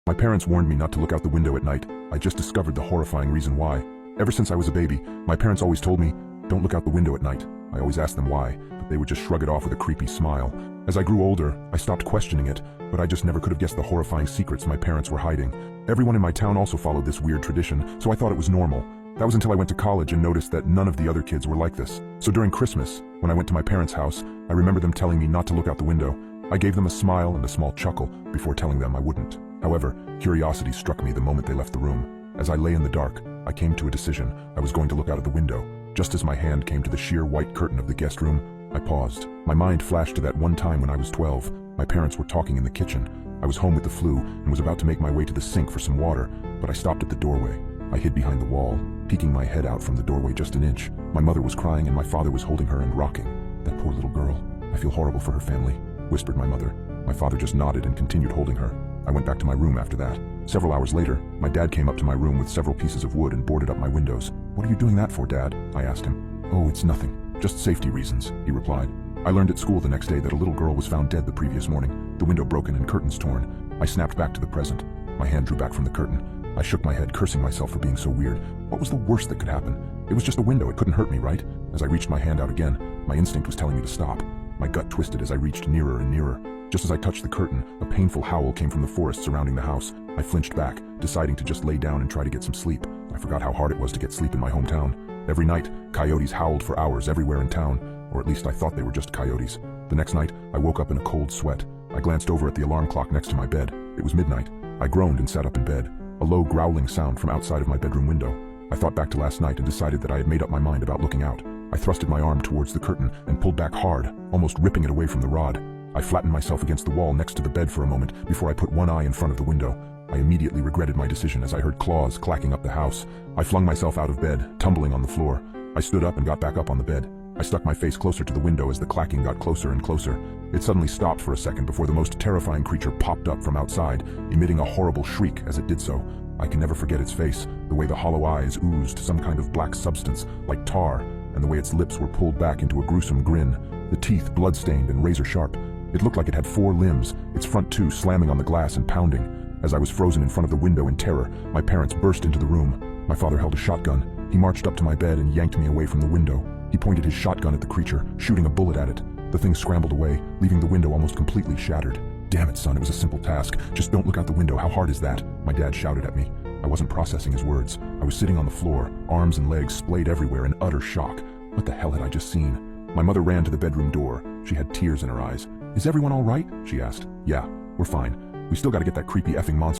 My parents warned me not to look out the window at night. I just discovered the horrifying reason why. Ever since I was a baby, my parents always told me, don't look out the window at night. I always asked them why, but they would just shrug it off with a creepy smile. As I grew older, I stopped questioning it, but I just never could have guessed the horrifying secrets my parents were hiding. Everyone in my town also followed this weird tradition, so I thought it was normal. That was until I went to college and noticed that none of the other kids were like this. So during Christmas, when I went to my parents' house, I remember them telling me not to look out the window. I gave them a smile and a small chuckle before telling them I wouldn't. However, curiosity struck me the moment they left the room. As I lay in the dark, I came to a decision. I was going to look out of the window. Just as my hand came to the sheer white curtain of the guest room, I paused. My mind flashed to that one time when I was 12. My parents were talking in the kitchen. I was home with the flu and was about to make my way to the sink for some water, but I stopped at the doorway. I hid behind the wall, peeking my head out from the doorway just an inch. My mother was crying and my father was holding her and rocking. That poor little girl. I feel horrible for her family, whispered my mother. My father just nodded and continued holding her. I went back to my room after that. Several hours later, my dad came up to my room with several pieces of wood and boarded up my windows. What are you doing that for, Dad? I asked him. Oh, it's nothing. Just safety reasons, he replied. I learned at school the next day that a little girl was found dead the previous morning, the window broken and curtains torn. I snapped back to the present. My hand drew back from the curtain. I shook my head, cursing myself for being so weird. What was the worst that could happen? It was just a window, it couldn't hurt me, right? As I reached my hand out again, my instinct was telling me to stop. My gut twisted as I reached nearer and nearer. Just as I touched the curtain, a painful howl came from the forest surrounding the house. I flinched back, deciding to just lay down and try to get some sleep. I forgot how hard it was to get sleep in my hometown. Every night, coyotes howled for hours everywhere in town, or at least I thought they were just coyotes. The next night, I woke up in a cold sweat. I glanced over at the alarm clock next to my bed. It was midnight. I groaned and sat up in bed. A low growling sound from outside of my bedroom window. I thought back to last night and decided that I had made up my mind about looking out. I thrusted my arm towards the curtain and pulled back hard, almost ripping it away from the rod. I flattened myself against the wall next to the bed for a moment before I put one eye in front of the window. I immediately regretted my decision as I heard claws clacking up the house. I flung myself out of bed, tumbling on the floor. I stood up and got back up on the bed. I stuck my face closer to the window as the clacking got closer and closer. It suddenly stopped for a second before the most terrifying creature popped up from outside, emitting a horrible shriek as it did so. I can never forget its face, the way the hollow eyes oozed some kind of black substance, like tar, and the way its lips were pulled back into a gruesome grin, the teeth blood-stained and razor-sharp. It looked like it had 4 limbs, its front 2 slamming on the glass and pounding. As I was frozen in front of the window in terror, my parents burst into the room. My father held a shotgun. He marched up to my bed and yanked me away from the window. He pointed his shotgun at the creature, shooting a bullet at it. The thing scrambled away, leaving the window almost completely shattered. Damn it, son, it was a simple task. Just don't look out the window. How hard is that? My dad shouted at me. I wasn't processing his words. I was sitting on the floor, arms and legs splayed everywhere in utter shock. What the hell had I just seen? My mother ran to the bedroom door. She had tears in her eyes. Is everyone all right? She asked. Yeah, we're fine. We still gotta get that creepy effing monster